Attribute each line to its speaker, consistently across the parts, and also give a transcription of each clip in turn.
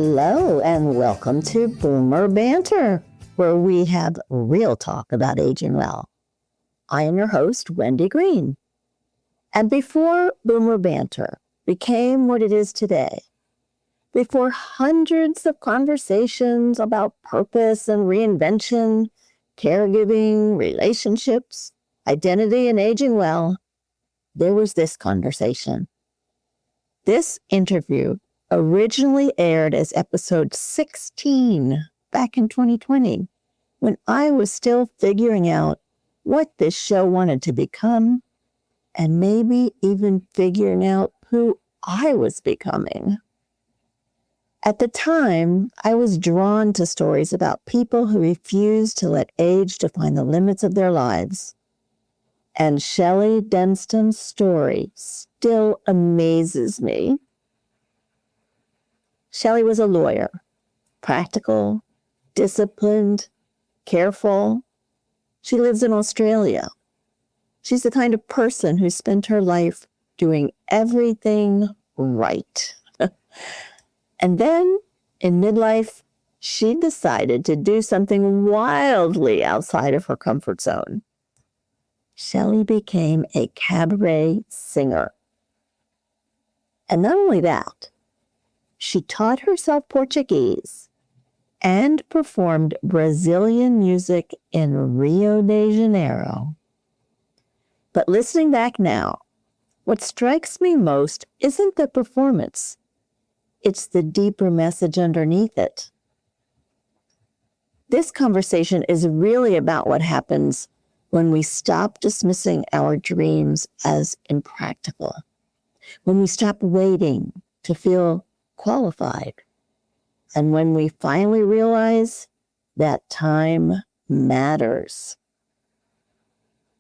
Speaker 1: Hello and welcome to Boomer Banter, where we have real talk about aging well. I am your host, Wendy Green. And before Boomer Banter became what it is today, before hundreds of conversations about purpose and reinvention, caregiving, relationships, identity, and aging well, there was this conversation. This interview originally aired as episode 16 back in 2020, when I was still figuring out what this show wanted to become, and maybe even figuring out who I was becoming. At the time, I was drawn to stories about people who refused to let age define the limits of their lives. And Shelley Dunstone's story still amazes me. Shelley was a lawyer, practical, disciplined, careful. She lives in Australia. She's the kind of person who spent her life doing everything right. And then, in midlife, she decided to do something wildly outside of her comfort zone. Shelley became a cabaret singer. And not only that, she taught herself Portuguese and performed Brazilian music in Rio de Janeiro. But listening back now, what strikes me most isn't the performance. It's the deeper message underneath it. This conversation is really about what happens when we stop dismissing our dreams as impractical, when we stop waiting to feel qualified, and when we finally realize that time matters.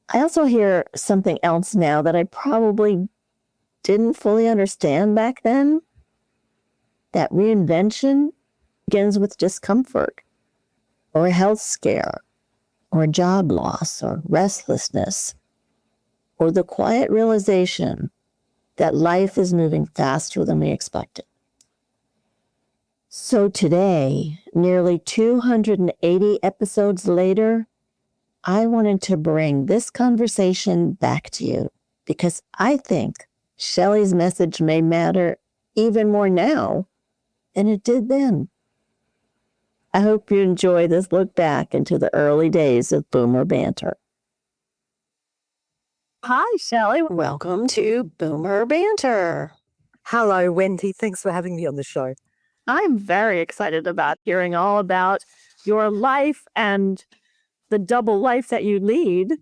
Speaker 1: I also hear something else now that I probably didn't fully understand back then, that reinvention begins with discomfort, or a health scare, or a job loss, or restlessness, or the quiet realization that life is moving faster than we expected. So today, nearly 280 episodes later, I wanted to bring this conversation back to you because I think Shelley's message may matter even more now than it did then. I hope you enjoy this look back into the early days of Boomer Banter. Hi, Shelley. Welcome to Boomer Banter.
Speaker 2: Hello, Wendy. Thanks for having me on the show.
Speaker 1: I'm very excited about hearing all about your life and the double life that you lead.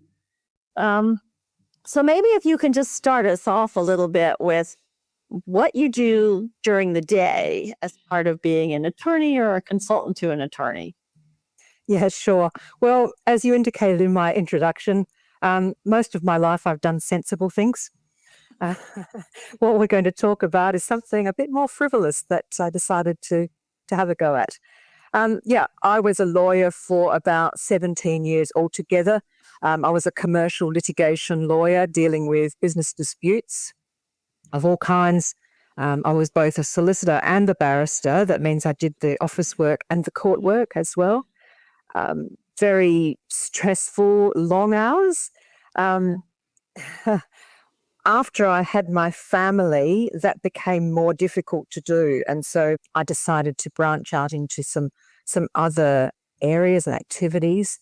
Speaker 1: So maybe if you can just start us off a little bit with what you do during the day as part of being an attorney or a consultant to an attorney.
Speaker 2: Yeah, sure. Well, as you indicated in my introduction, most of my life I've done sensible things. What we're going to talk about is something a bit more frivolous that I decided to have a go at. I was a lawyer for about 17 years altogether. I was a commercial litigation lawyer dealing with business disputes of all kinds. I was both a solicitor and a barrister. That means I did the office work and the court work as well. Very stressful, long hours. After I had my family, that became more difficult to do. And so I decided to branch out into some other areas and activities.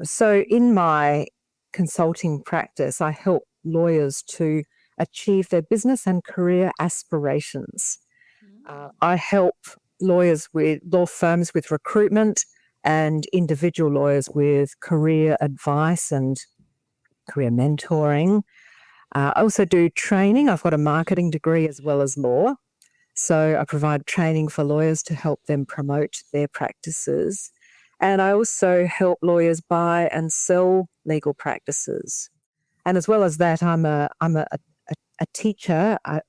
Speaker 2: So in my consulting practice, I help lawyers to achieve their business and career aspirations. I help lawyers with law firms with recruitment and individual lawyers with career advice and career mentoring. I also do training. I've got a marketing degree as well as law. So I provide training for lawyers to help them promote their practices. And I also help lawyers buy and sell legal practices. And as well as that, I'm a teacher. I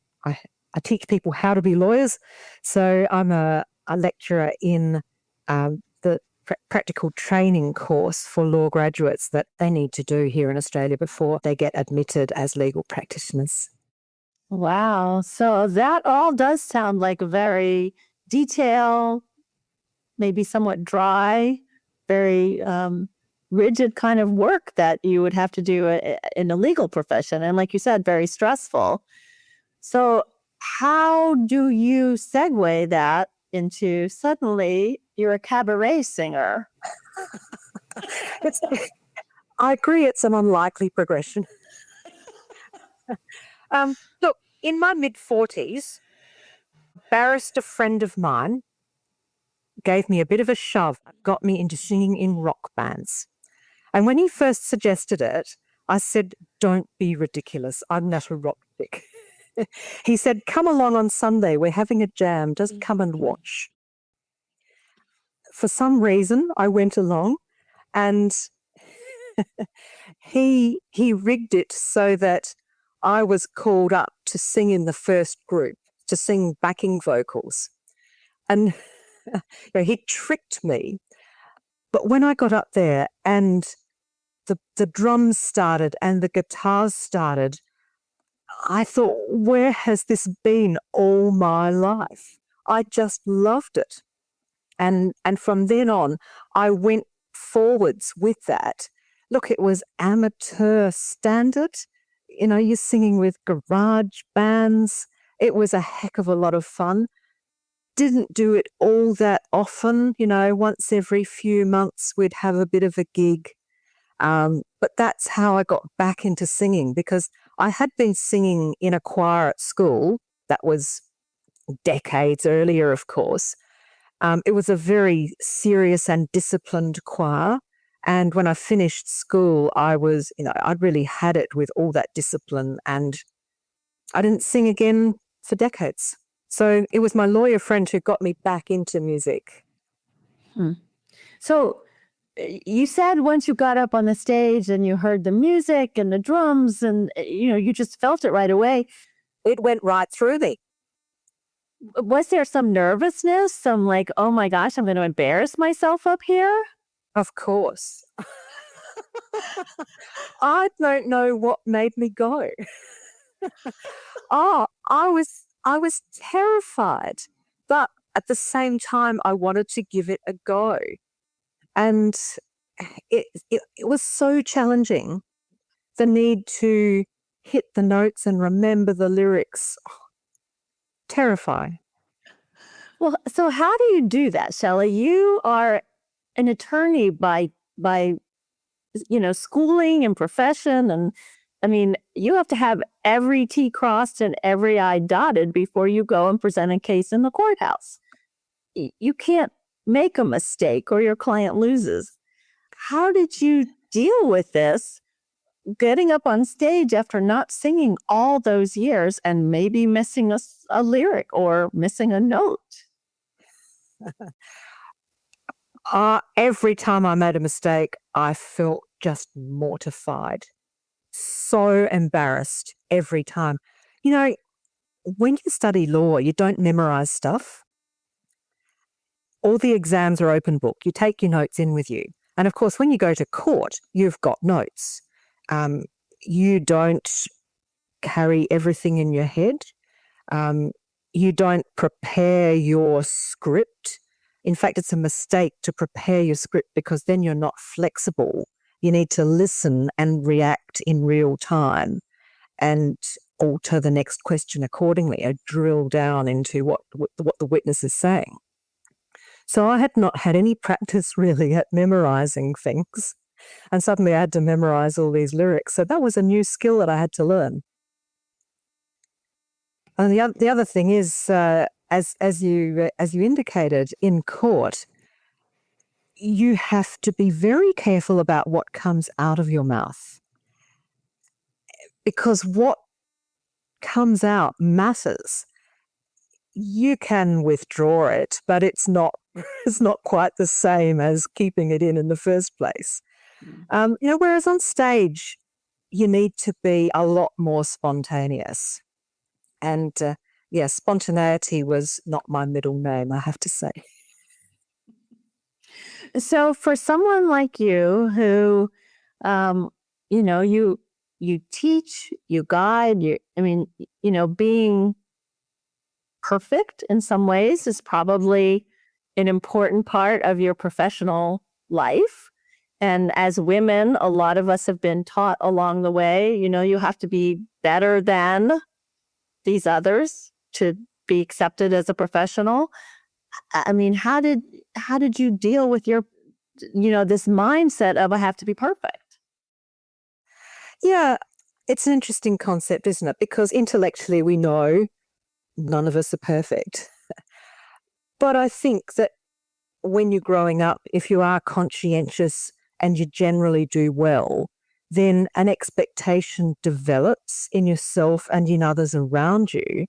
Speaker 2: teach people how to be lawyers. So I'm a lecturer in the practical training course for law graduates that they need to do here in Australia before they get admitted as legal practitioners.
Speaker 1: Wow. So that all does sound like very detail, maybe somewhat dry, very rigid kind of work that you would have to do in a legal profession. And like you said, very stressful. So how do you segue that into suddenly you're a cabaret singer?
Speaker 2: I agree it's an unlikely progression. Look, in my mid-40s, a barrister friend of mine gave me a bit of a shove, got me into singing in rock bands. And when he first suggested it, I said, don't be ridiculous. I'm not a rock chick. He said, come along on Sunday. We're having a jam. Just come and watch. For some reason, I went along and he rigged it so that I was called up to sing in the first group, to sing backing vocals. And he tricked me. But when I got up there and the drums started and the guitars started, I thought, where has this been all my life? I just loved it. And from then on, I went forwards with that. Look, it was amateur standard. You're singing with garage bands. It was a heck of a lot of fun. Didn't do it all that often. Once every few months we'd have a bit of a gig. But that's how I got back into singing, because I had been singing in a choir at school. That was decades earlier, of course. It was a very serious and disciplined choir. And when I finished school, I was, I'd really had it with all that discipline, and I didn't sing again for decades. So it was my lawyer friend who got me back into music.
Speaker 1: So you said once you got up on the stage and you heard the music and the drums and, you just felt it right away.
Speaker 2: It went right through me.
Speaker 1: Was there some nervousness? Some like, oh my gosh, I'm going to embarrass myself up here?
Speaker 2: Of course. I don't know what made me go. I was terrified, but at the same time, I wanted to give it a go. And it was so challenging. The need to hit the notes and remember the lyrics. Terrifying.
Speaker 1: Well, so how do you do that, Shelley? You are an attorney by schooling and profession, and I mean, you have to have every T crossed and every I dotted before you go and present a case in the courthouse. You can't make a mistake or your client loses. How did you deal with this, getting up on stage after not singing all those years and maybe missing a lyric or missing a note?
Speaker 2: Every time I made a mistake, I felt just mortified. So embarrassed every time. When you study law, you don't memorize stuff. All the exams are open book. You take your notes in with you. And of course, when you go to court, you've got notes. You don't carry everything in your head. You don't prepare your script. In fact, it's a mistake to prepare your script, because then you're not flexible. You need to listen and react in real time and alter the next question accordingly, or drill down into what the witness is saying. So I had not had any practice really at memorizing things, and suddenly I had to memorize all these lyrics. So that was a new skill that I had to learn. And the other thing is, as you indicated, in court, you have to be very careful about what comes out of your mouth, because what comes out matters. You can withdraw it, but it's not quite the same as keeping it in the first place. Whereas on stage, you need to be a lot more spontaneous. And spontaneity was not my middle name, I have to say.
Speaker 1: So for someone like you who, you teach, you guide, being perfect in some ways is probably an important part of your professional life. And as women, a lot of us have been taught along the way, you have to be better than these others to be accepted as a professional. I mean, how did you deal with your, this mindset of I have to be perfect?
Speaker 2: Yeah, it's an interesting concept, isn't it? Because intellectually we know none of us are perfect. But I think that when you're growing up, if you are conscientious and you generally do well, then an expectation develops in yourself and in others around you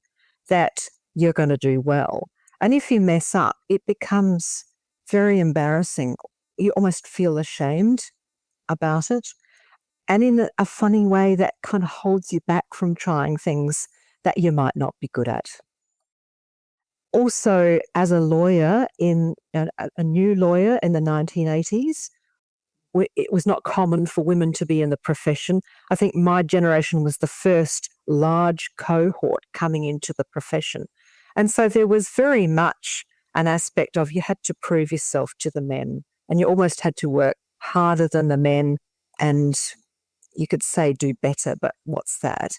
Speaker 2: that you're going to do well. And if you mess up, it becomes very embarrassing. You almost feel ashamed about it. And in a funny way, that kind of holds you back from trying things that you might not be good at. Also, as a lawyer, a new lawyer in the 1980s, it was not common for women to be in the profession. I think my generation was the first large cohort coming into the profession. And so there was very much an aspect of you had to prove yourself to the men, and you almost had to work harder than the men, and you could say do better, but what's that?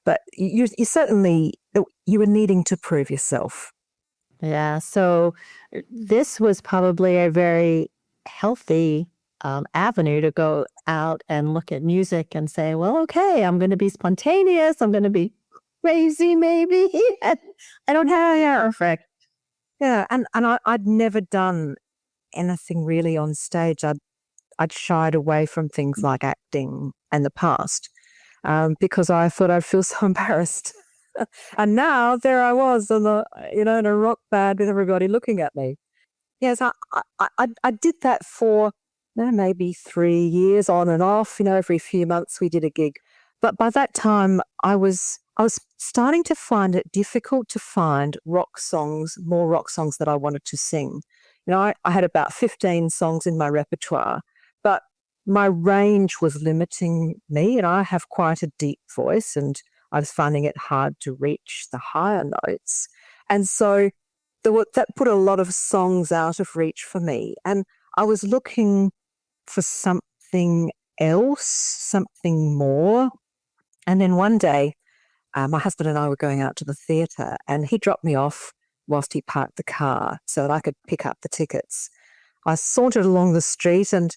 Speaker 2: But you certainly, you were needing to prove yourself.
Speaker 1: Yeah. So this was probably a very healthy avenue to go out and look at music and say, well, okay, I'm going to be spontaneous. I'm going to be crazy, maybe. I don't have perfect.
Speaker 2: Yeah. And I'd never done anything really on stage. I'd shied away from things like acting in the past because I thought I'd feel so embarrassed. And now there I was in a rock band with everybody looking at me. Yes, I did that for maybe 3 years on and off. Every few months we did a gig. But by that time, I was starting to find it difficult to find more rock songs that I wanted to sing. I had about 15 songs in my repertoire, but my range was limiting me, and I have quite a deep voice, and I was finding it hard to reach the higher notes. And so that put a lot of songs out of reach for me. And I was looking for something else, something more. And then one day, my husband and I were going out to the theatre, and he dropped me off whilst he parked the car so that I could pick up the tickets. I sauntered along the street and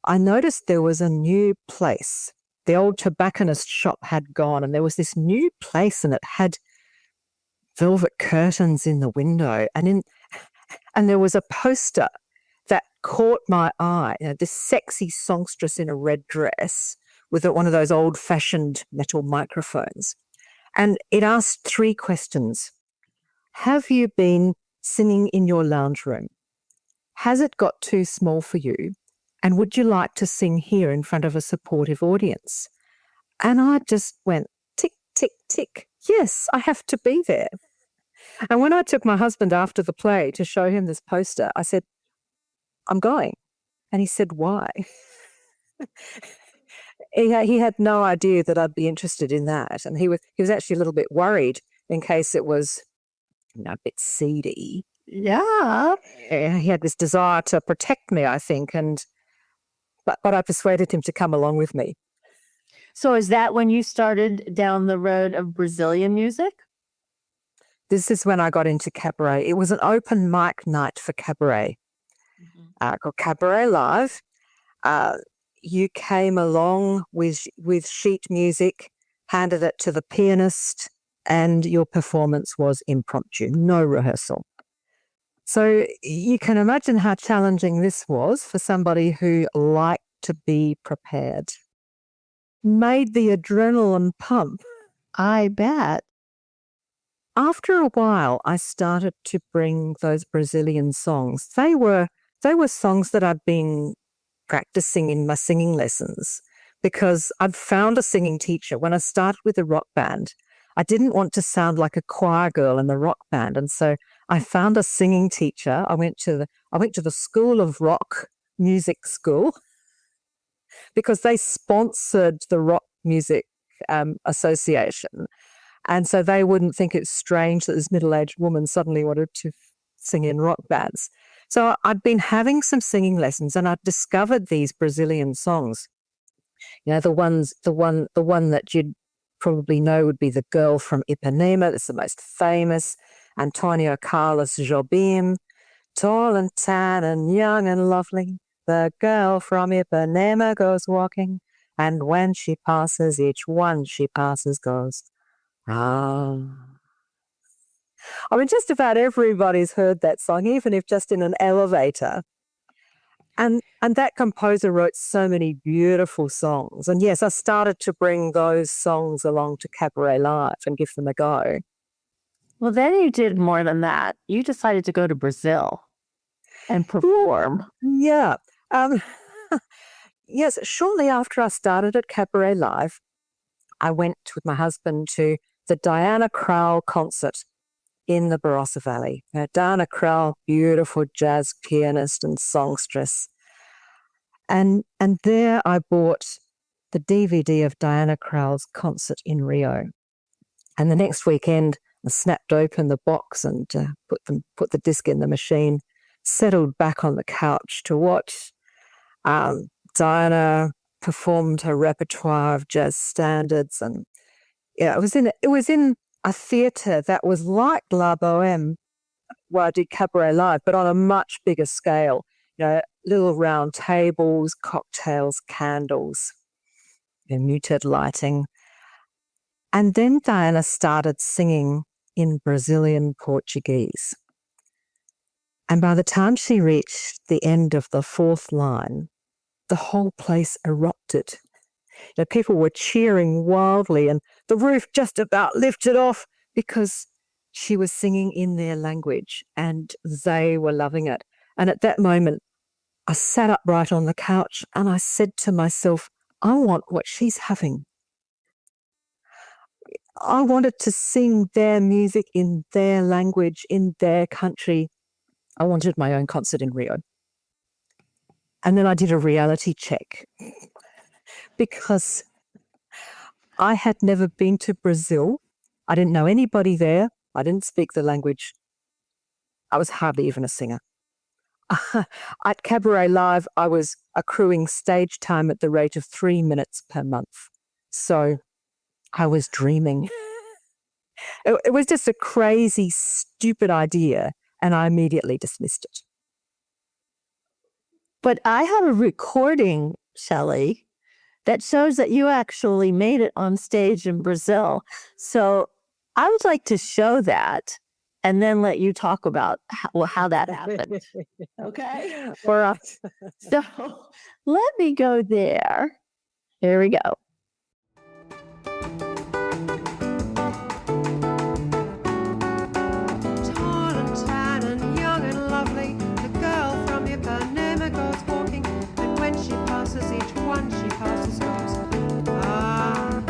Speaker 2: I noticed there was a new place. The old tobacconist shop had gone, and there was this new place, and it had velvet curtains in the window, and there was a poster that caught my eye. This sexy songstress in a red dress with one of those old-fashioned metal microphones, and it asked 3 questions. Have you been singing in your lounge room? Has it got too small for you? And would you like to sing here in front of a supportive audience? And I just went, tick, tick, tick. Yes, I have to be there. And when I took my husband after the play to show him this poster, I said, I'm going. And he said, why? He had no idea that I'd be interested in that. And he was actually a little bit worried in case it was a bit seedy.
Speaker 1: Yeah.
Speaker 2: He had this desire to protect me, I think. But I persuaded him to come along with me.
Speaker 1: So is that when you started down the road of Brazilian music?
Speaker 2: This is when I got into cabaret. It was an open mic night for cabaret, called Cabaret Live. You came along with sheet music, handed it to the pianist, and your performance was impromptu, no rehearsal. So you can imagine how challenging this was for somebody who liked to be prepared. Made the adrenaline pump.
Speaker 1: I bet.
Speaker 2: After a while, I started to bring those Brazilian songs. They were songs that I'd been practicing in my singing lessons because I'd found a singing teacher. When I started with a rock band, I didn't want to sound like a choir girl in the rock band, and so I found a singing teacher. I went to the School of Rock Music School because they sponsored the Rock Music Association. And so they wouldn't think it's strange that this middle-aged woman suddenly wanted to sing in rock bands. So I'd been having some singing lessons and I'd discovered these Brazilian songs. You know, the one that you'd probably know would be The Girl from Ipanema. That's the most famous. Antonio Carlos Jobim, tall and tan and young and lovely. The girl from Ipanema goes walking, and when she passes, each one she passes goes, ah. I mean, just about everybody's heard that song, even if just in an elevator. And that composer wrote so many beautiful songs. And yes, I started to bring those songs along to Cabaret Live and give them a go.
Speaker 1: Well, then you did more than that. You decided to go to Brazil and perform.
Speaker 2: Yeah. Yes, shortly after I started at Cabaret Live, I went with my husband to the Diana Krall concert in the Barossa Valley. Diana Krall, beautiful jazz pianist and songstress. And there I bought the DVD of Diana Krall's concert in Rio. And the next weekend, I snapped open the box and put the disc in the machine, settled back on the couch to watch Diana performed her repertoire of jazz standards. And yeah, it was in a theatre that was like La Boheme, where I did Cabaret Live, but on a much bigger scale. You know, little round tables, cocktails, candles, muted lighting. And then Diana started singing in Brazilian Portuguese. And by the time she reached the end of the fourth line, the whole place erupted. You know, people were cheering wildly and the roof just about lifted off because she was singing in their language and they were loving it. And at that moment, I sat upright on the couch and I said to myself, I want what she's having. I wanted to sing their music in their language, in their country. I wanted my own concert in Rio. And then I did a reality check because I had never been to Brazil. I didn't know anybody there. I didn't speak the language. I was hardly even a singer. At Cabaret Live, I was accruing stage time at the rate of 3 minutes per month. So I was dreaming. It was just a crazy, stupid idea, and I immediately dismissed it.
Speaker 1: But I have a recording, Shelley, that shows that you actually made it on stage in Brazil. So I would like to show that and then let you talk about how that happened. Okay?
Speaker 2: All right.
Speaker 1: So let me go there. Here we go.
Speaker 3: Tall and tan and young and lovely, the girl from Ipanema goes walking, and when she passes each one she passes goes, ah.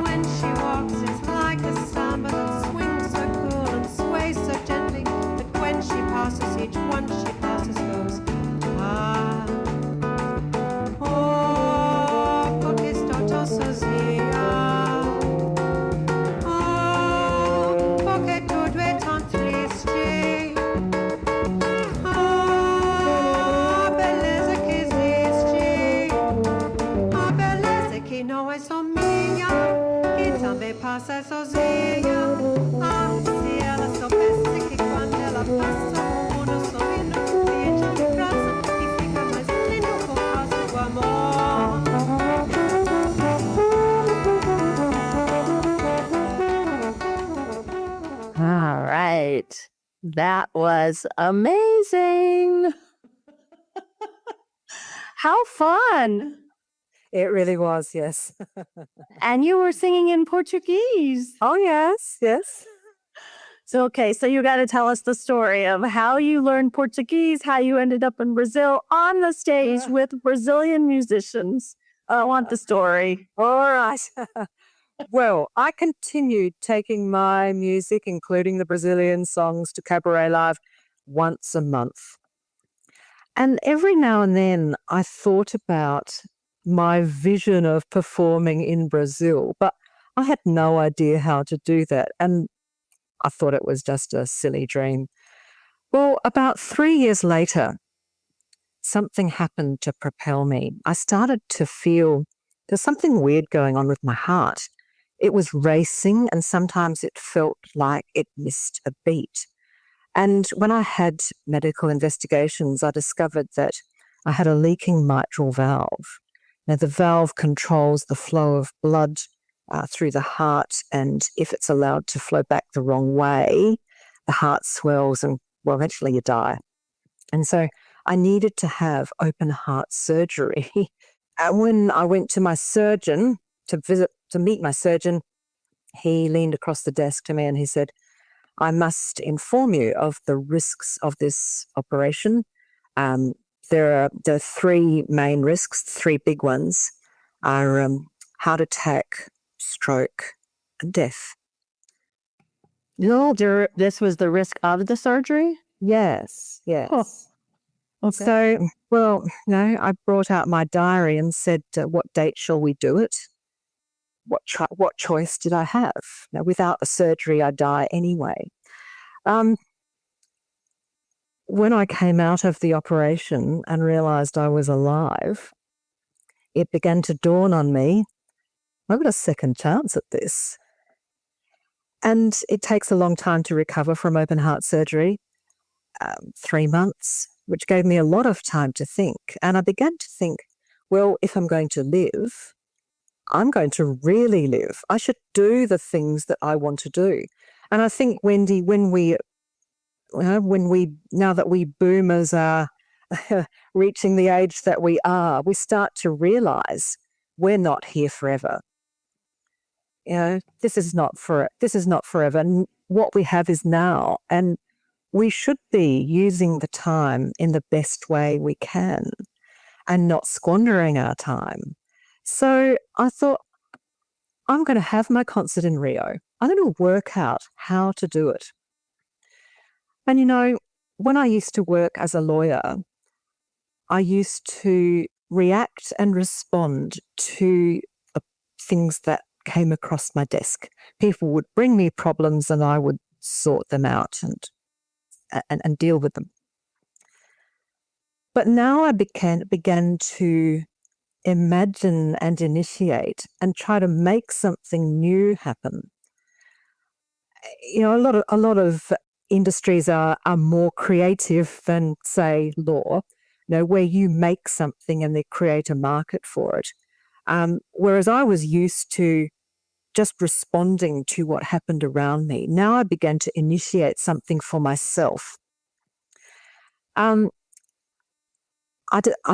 Speaker 3: When she walks it's like a samba that swings so cool and sways so gently, but when she passes each one she passes goes, ah. Oh, porque estou tão sozinha. Oh, porque tudo é tão triste. Oh, beleza que existe. A beleza que não é só minha, que também passa sozinha. Ah, se ela soubesse que quando ela passa o mundo sorrindo, e enche de graça e fica mais lindo por causa do amor.
Speaker 1: All right. That was amazing. How fun.
Speaker 2: It really was, yes.
Speaker 1: And you were singing in Portuguese.
Speaker 2: Oh, yes, yes.
Speaker 1: So, okay, so you got to tell us the story of how you learned Portuguese, how you ended up in Brazil on the stage with Brazilian musicians. I want the story.
Speaker 2: All right. Well, I continued taking my music, including the Brazilian songs, to Cabaret Live once a month. And every now and then I thought about my vision of performing in Brazil, but I had no idea how to do that. And I thought it was just a silly dream. Well, about 3 years later, something happened to propel me. I started to feel there's something weird going on with my heart. It was racing, and sometimes it felt like it missed a beat. And when I had medical investigations, I discovered that I had a leaking mitral valve. Now, the valve controls the flow of blood through the heart, and if it's allowed to flow back the wrong way, the heart swells and, well, eventually you die. And so I needed to have open heart surgery. And when I went to my surgeon to meet my surgeon, he leaned across the desk to me and he said, I must inform you of the risks of this operation. There are three main risks, three big ones are heart attack, stroke, and death.
Speaker 1: No, this was the risk of the surgery?
Speaker 2: Yes, yes.
Speaker 1: Oh, okay.
Speaker 2: So, well, I brought out my diary and said, what date shall we do it? What choice did I have? Now, without the surgery, I die anyway. When I came out of the operation and realised I was alive, it began to dawn on me, I've got a second chance at this. And it takes a long time to recover from open heart surgery, 3 months, which gave me a lot of time to think. And I began to think, well, if I'm going to live, I'm going to really live. I should do the things that I want to do. And I think, Wendy, now that we boomers are reaching the age that we are, we start to realize we're not here forever. This is not forever. What we have is now, and we should be using the time in the best way we can and not squandering our time. So I thought, I'm going to have my concert in Rio. I'm going to work out how to do it. And when I used to work as a lawyer, I used to react and respond to things that came across my desk. People would bring me problems and I would sort them out and deal with them. But now I began to imagine and initiate and try to make something new happen. A lot of industries are more creative than, say, law, where you make something and they create a market for it. Whereas I was used to just responding to what happened around me. Now I began to initiate something for myself. I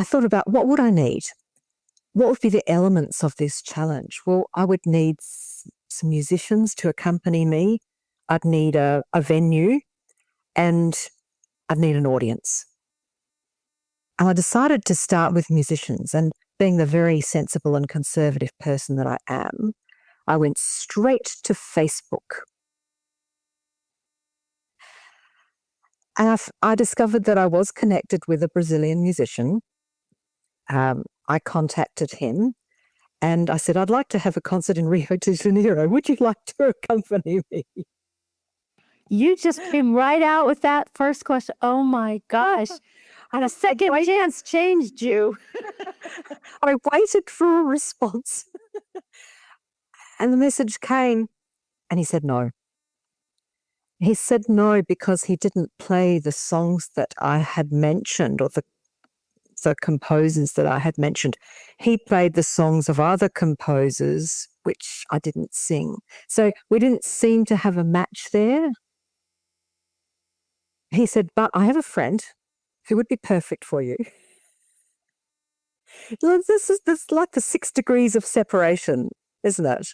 Speaker 2: thought about, what would I need? What would be the elements of this challenge? Well, I would need some musicians to accompany me. I'd need a venue, and I'd need an audience. And I decided to start with musicians, and being the very sensible and conservative person that I am, I went straight to Facebook. And I discovered that I was connected with a Brazilian musician. I contacted him and I said, I'd like to have a concert in Rio de Janeiro. Would you like to accompany me?
Speaker 4: You just came right out with that first question. Oh my gosh. And a second chance changed you.
Speaker 2: I waited for a response. And the message came and he said no. He said no because he didn't play the songs that I had mentioned or the composers that I had mentioned. He played the songs of other composers, which I didn't sing. So we didn't seem to have a match there. He said, but I have a friend who would be perfect for you. This is like the 6 degrees of separation, isn't it?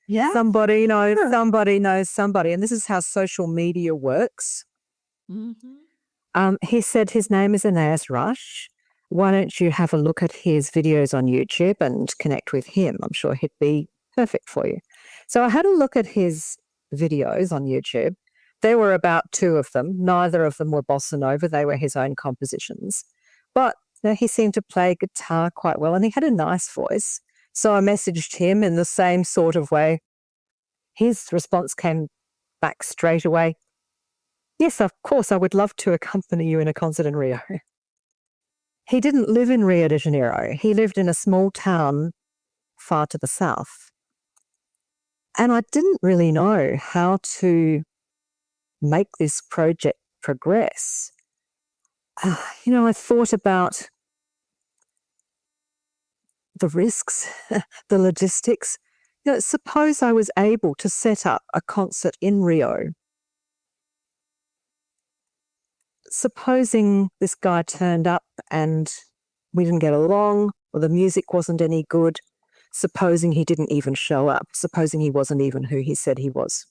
Speaker 1: Yeah.
Speaker 2: Somebody knows somebody. And this is how social media works.
Speaker 4: Mm-hmm.
Speaker 2: He said his name is Aeneas Rush. Why don't you have a look at his videos on YouTube and connect with him? I'm sure he'd be perfect for you. So I had a look at his videos on YouTube. There were about 2 of them. Neither of them were bossa nova. They were his own compositions. But he seemed to play guitar quite well and he had a nice voice. So I messaged him in the same sort of way. His response came back straight away. Yes, of course, I would love to accompany you in a concert in Rio. He didn't live in Rio de Janeiro. He lived in a small town far to the south. And I didn't really know how to make this project progress. I thought about the risks, the logistics. Suppose I was able to set up a concert in Rio. Supposing this guy turned up and we didn't get along, or the music wasn't any good, supposing he didn't even show up, supposing he wasn't even who he said he was.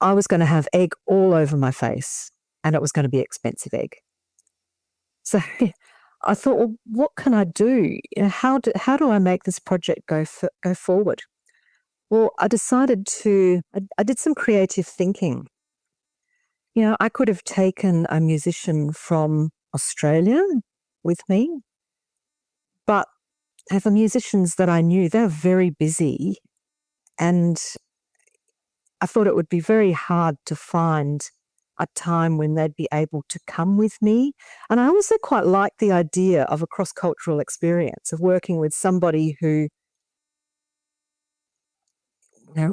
Speaker 2: I was going to have egg all over my face, and it was going to be expensive egg. So I thought, well, what can I do? How do I make this project go forward? Well, I decided I did some creative thinking. I could have taken a musician from Australia with me, but the musicians that I knew, they're very busy, and I thought it would be very hard to find a time when they'd be able to come with me. And I also quite like the idea of a cross-cultural experience, of working with somebody who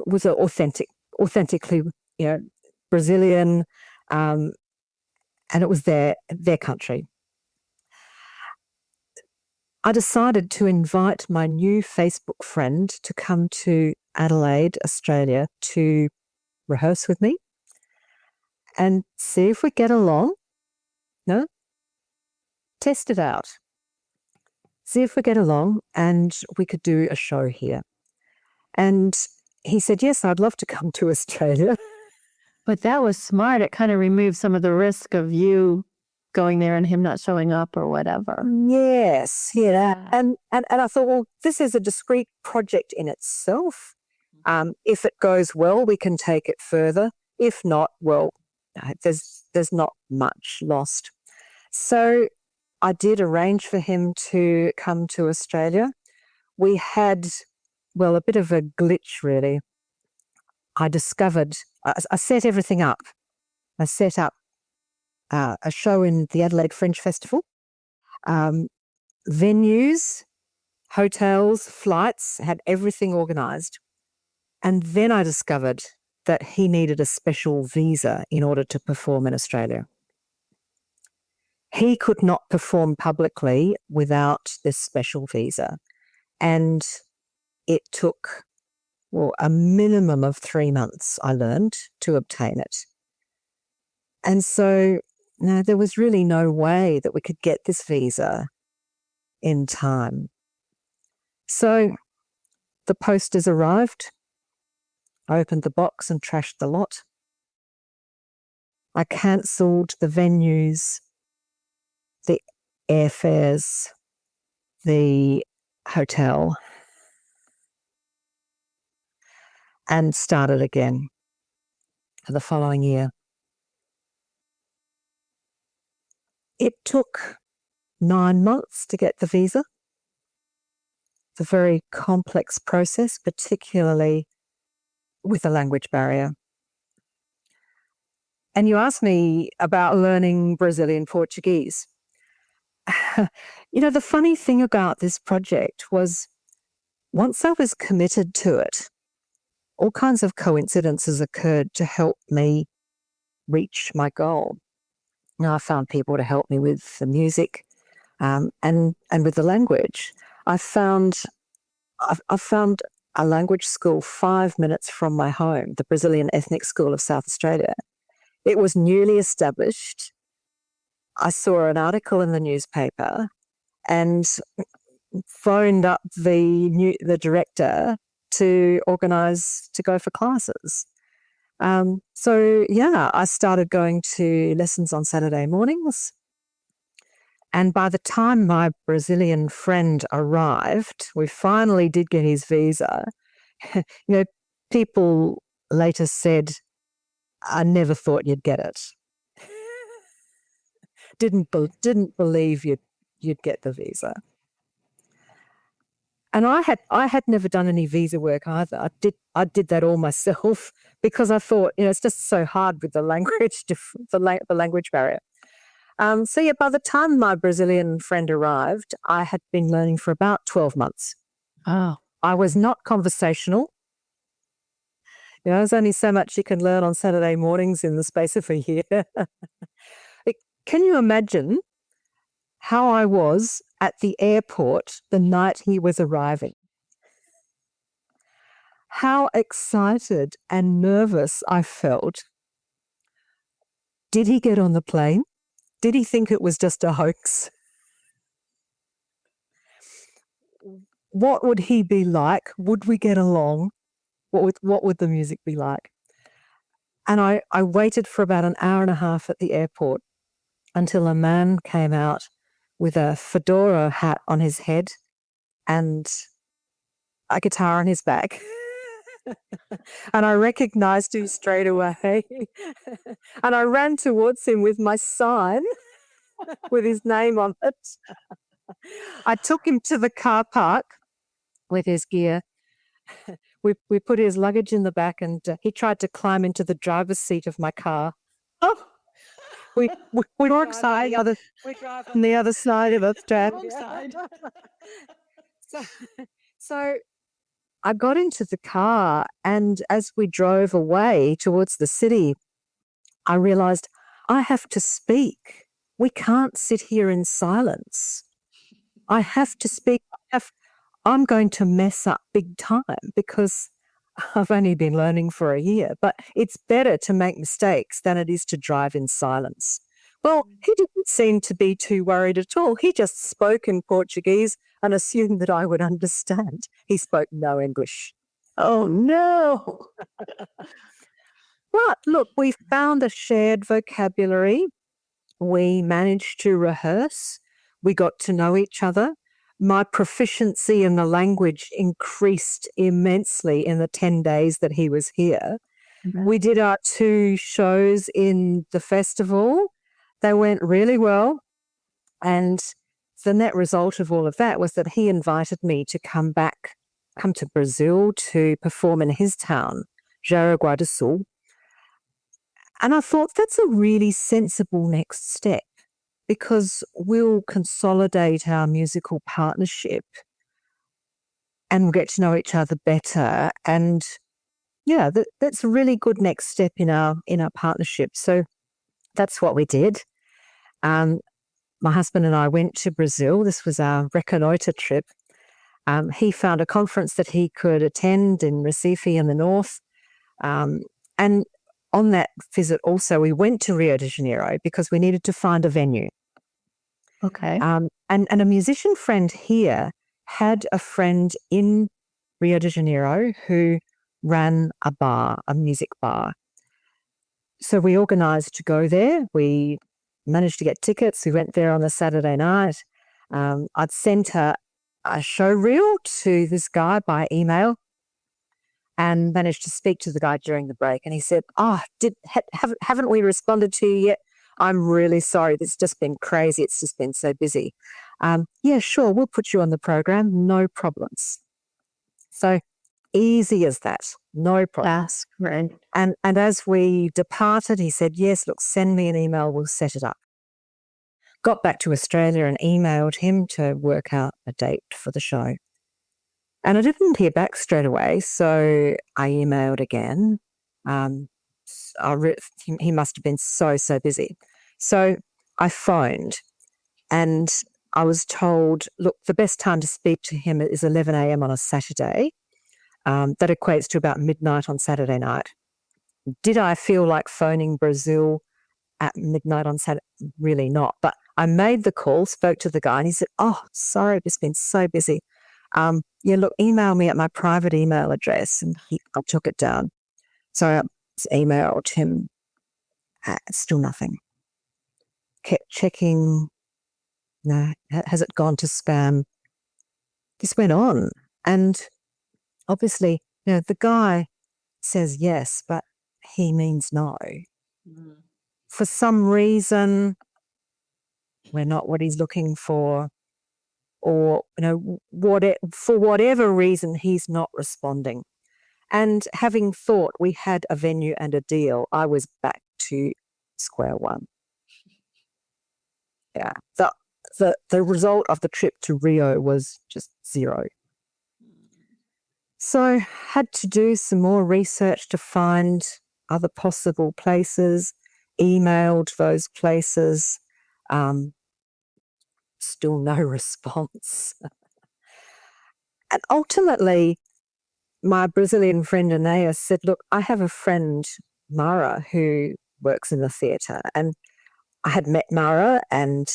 Speaker 2: was authentically Brazilian, and it was their country. I decided to invite my new Facebook friend to come to Adelaide, Australia, to rehearse with me and see if we get along. Test it out. See if we get along and we could do a show here. And he said, yes, I'd love to come to Australia.
Speaker 4: But that was smart. It kind of removed some of the risk of you going there and him not showing up or whatever.
Speaker 2: Yes, and I thought, well, this is a discrete project in itself. If it goes well, we can take it further. If not, well, there's not much lost. So I did arrange for him to come to Australia. We had, a bit of a glitch, really. I set everything up. I set up a show in the Adelaide Fringe Festival, venues, hotels, flights, had everything organised. And then I discovered that he needed a special visa in order to perform in Australia. He could not perform publicly without this special visa. And it took, a minimum of 3 months, I learned, to obtain it. And so there was really no way that we could get this visa in time. So the posters arrived. I opened the box and trashed the lot. I cancelled the venues, the airfares, the hotel, and started again for the following year. It took 9 months to get the visa. It's a very complex process, particularly with a language barrier. And you asked me about learning Brazilian Portuguese. The funny thing about this project was once I was committed to it, all kinds of coincidences occurred to help me reach my goal. I found people to help me with the music and with the language. I found a language school 5 minutes from my home, the Brazilian Ethnic School of South Australia. It was newly established. I saw an article in the newspaper and phoned up the director to organise to go for classes. I started going to lessons on Saturday mornings. And by the time my Brazilian friend arrived, we finally did get his visa. People later said, I never thought you'd get it. Didn't believe you'd get the visa. And I had never done any visa work either. I did that all myself because I thought, it's just so hard with the language, the language barrier. So yeah, by the time my Brazilian friend arrived, I had been learning for about 12 months.
Speaker 4: Oh.
Speaker 2: I was not conversational. There's only so much you can learn on Saturday mornings in the space of a year. Can you imagine how I was at the airport the night he was arriving? How excited and nervous I felt. Did he get on the plane? Did he think it was just a hoax? What would he be like? Would we get along? What would the music be like? And I waited for about an hour and a half at the airport until a man came out with a fedora hat on his head and a guitar on his back. And I recognized him straight away. And I ran towards him with my sign with his name on it. I took him to the car park with his gear. We put his luggage in the back, and he tried to climb into the driver's seat of my car.
Speaker 4: Oh,
Speaker 2: We
Speaker 4: wrong
Speaker 2: drive
Speaker 4: side.
Speaker 2: we drive on the other side of the strand.
Speaker 4: Wrong side.
Speaker 2: So I got into the car, and as we drove away towards the city, I realized I have to speak. We can't sit here in silence. I have to speak. I'm going to mess up big time because I've only been learning for a year, but it's better to make mistakes than it is to drive in silence. Well, he didn't seem to be too worried at all. He just spoke in Portuguese and assumed that I would understand. He spoke no English.
Speaker 1: Oh, no.
Speaker 2: But look, we found a shared vocabulary. We managed to rehearse. We got to know each other. My proficiency in the language increased immensely in the 10 days that he was here. We did our 2 shows in the festival. They went really well. And the net result of all of that was that he invited me to come to Brazil to perform in his town, Jaraguá do Sul. And I thought that's a really sensible next step, because we'll consolidate our musical partnership and we'll get to know each other better. And yeah, that's a really good next step in our partnership. So that's what we did. My husband and I went to Brazil. This was our reconnoiter trip. He found a conference that he could attend in Recife in the north. And on that visit also, we went to Rio de Janeiro because we needed to find a venue.
Speaker 1: Okay.
Speaker 2: And a musician friend here had a friend in Rio de Janeiro who ran a music bar. So we organised to go there. We managed to get tickets. We went there on a Saturday night. I'd sent a show reel to this guy by email and managed to speak to the guy during the break. And he said, haven't we responded to you yet? I'm really sorry. It's just been crazy. It's just been so busy. Yeah, sure. We'll put you on the program. No problems. So easy as that. No problem.
Speaker 1: That's great.
Speaker 2: And as we departed, he said, yes, look, send me an email. We'll set it up. Got back to Australia and emailed him to work out a date for the show. And I didn't hear back straight away, so I emailed again. He must have been so busy. So I phoned and I was told, look, the best time to speak to him is 11 a.m. on a Saturday. That equates to about midnight on Saturday night. Did I feel like phoning Brazil at midnight on Saturday? Really not. But I made the call, spoke to the guy, and he said, oh, sorry, I've just been so busy. Yeah, look, email me at my private email address. And I took it down. So I emailed him. Still nothing. Kept checking. No, has it gone to spam? This went on. And obviously, the guy says yes, but he means no. For some reason, we're not what he's looking for, or, for whatever reason, he's not responding. And having thought we had a venue and a deal, I was back to square one. Yeah. The result of the trip to Rio was just zero. So had to do some more research to find other possible places, emailed those places, still no response. And ultimately, my Brazilian friend Aeneas said, look, I have a friend, Mara, who works in the theatre, and I had met Mara and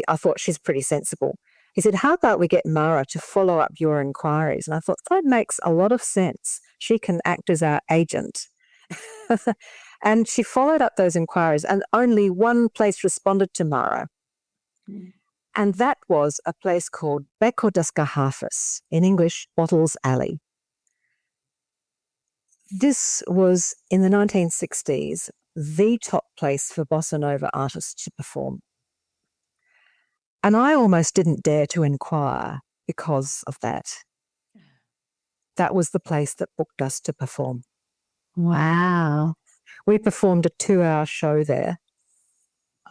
Speaker 2: I thought she's pretty sensible. He said, how about we get Mara to follow up your inquiries? And I thought that makes a lot of sense. She can act as our agent. And she followed up those inquiries, and only one place responded to Mara. And that was a place called Beco das Garrafas, in English, Bottles Alley. This was, in the 1960s, the top place for bossa nova artists to perform. And I almost didn't dare to inquire because of that. That was the place that booked us to perform.
Speaker 4: Wow.
Speaker 2: We performed a 2-hour show there.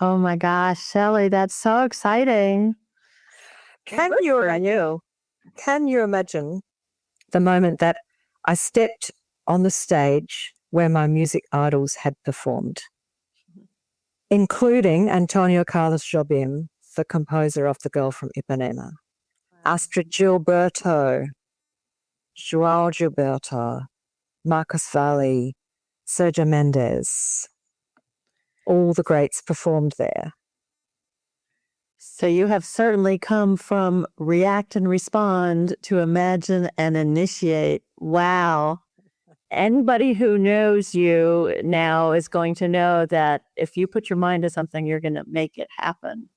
Speaker 4: Oh my gosh, Shelley, that's so exciting.
Speaker 2: Can you imagine the moment that I stepped on the stage where my music idols had performed, including Antonio Carlos Jobim, the composer of The Girl from Ipanema, Astrid Gilberto, João Gilberto, Marcus Valle, Sergio Mendes. All the greats performed there.
Speaker 4: So you have certainly come from react and respond to imagine and initiate. Wow. Anybody who knows you now is going to know that if you put your mind to something, you're going to make it happen.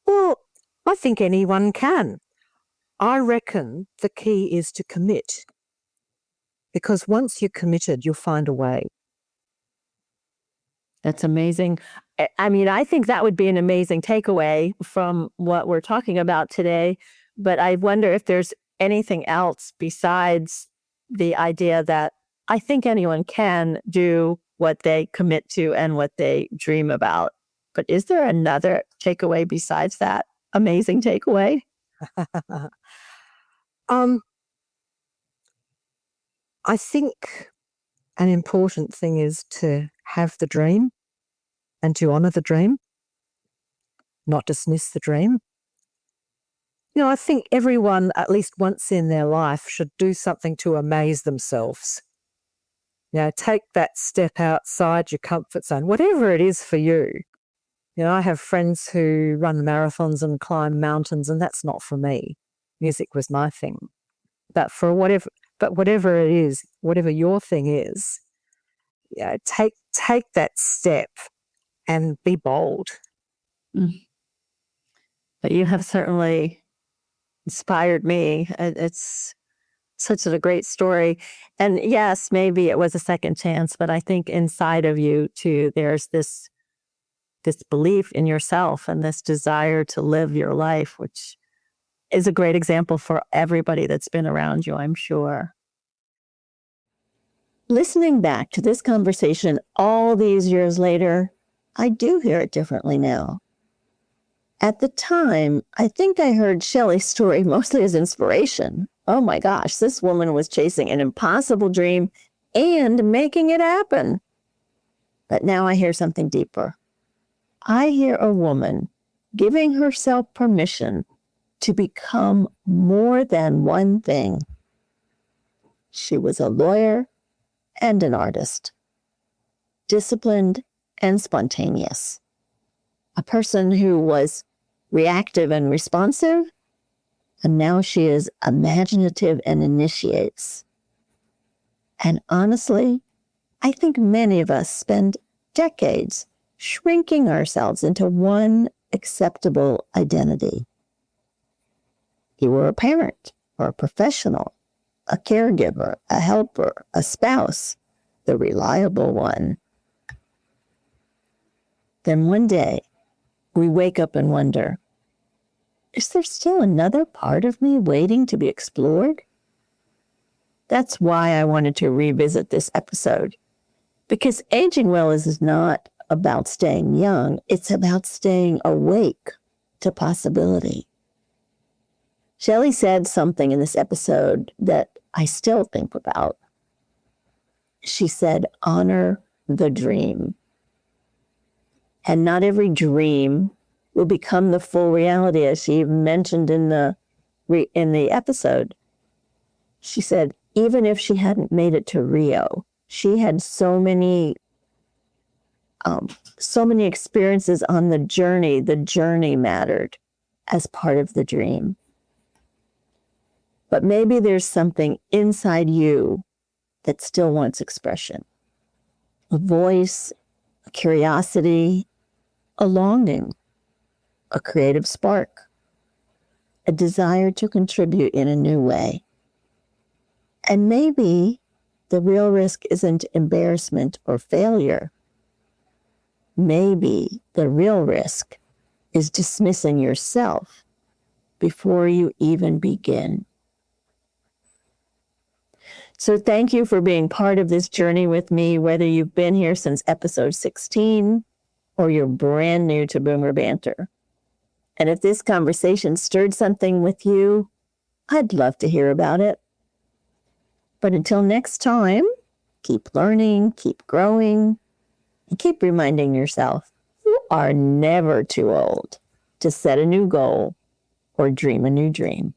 Speaker 2: Well, I think anyone can. I reckon the key is to commit. Because once you're committed, you'll find a way.
Speaker 4: That's amazing. I mean, I think that would be an amazing takeaway from what we're talking about today. But I wonder if there's anything else besides the idea that I think anyone can do what they commit to and what they dream about. But is there another takeaway besides that amazing takeaway?
Speaker 2: I think an important thing is to have the dream and to honor the dream, not dismiss the dream. I think everyone, at least once in their life, should do something to amaze themselves. Take that step outside your comfort zone, whatever it is for you. I have friends who run marathons and climb mountains, and that's not for me. Music was my thing. But whatever it is, whatever your thing is, take that step and be bold.
Speaker 4: But you have certainly inspired me. It's such a great story. And yes, maybe it was a second chance, but I think inside of you too, there's this belief in yourself and this desire to live your life, which is a great example for everybody that's been around you, I'm sure.
Speaker 1: Listening back to this conversation all these years later, I do hear it differently now. At the time, I think I heard Shelley's story mostly as inspiration. Oh my gosh, this woman was chasing an impossible dream and making it happen. But now I hear something deeper. I hear a woman giving herself permission to become more than one thing. She was a lawyer and an artist, disciplined and spontaneous, a person who was reactive and responsive, and now she is imaginative and initiates. And honestly, I think many of us spend decades shrinking ourselves into one acceptable identity. You were a parent or a professional, a caregiver, a helper, a spouse, the reliable one. Then one day, we wake up and wonder, Is there still another part of me waiting to be explored? That's why I wanted to revisit this episode. Because aging well is not about staying young. It's about staying awake to possibility. Shelley said something in this episode that I still think about. She said, honor the dream. And not every dream will become the full reality, as she even mentioned in the episode. She said, even if she hadn't made it to Rio, she had so many experiences on the journey. The journey mattered as part of the dream. But maybe there's something inside you that still wants expression. A voice, a curiosity, a longing, a creative spark, a desire to contribute in a new way. And maybe the real risk isn't embarrassment or failure. Maybe the real risk is dismissing yourself before you even begin. So thank you for being part of this journey with me, whether you've been here since episode 16 or you're brand new to Boomer Banter. And if this conversation stirred something with you, I'd love to hear about it. But until next time, keep learning, keep growing, and keep reminding yourself you are never too old to set a new goal or dream a new dream.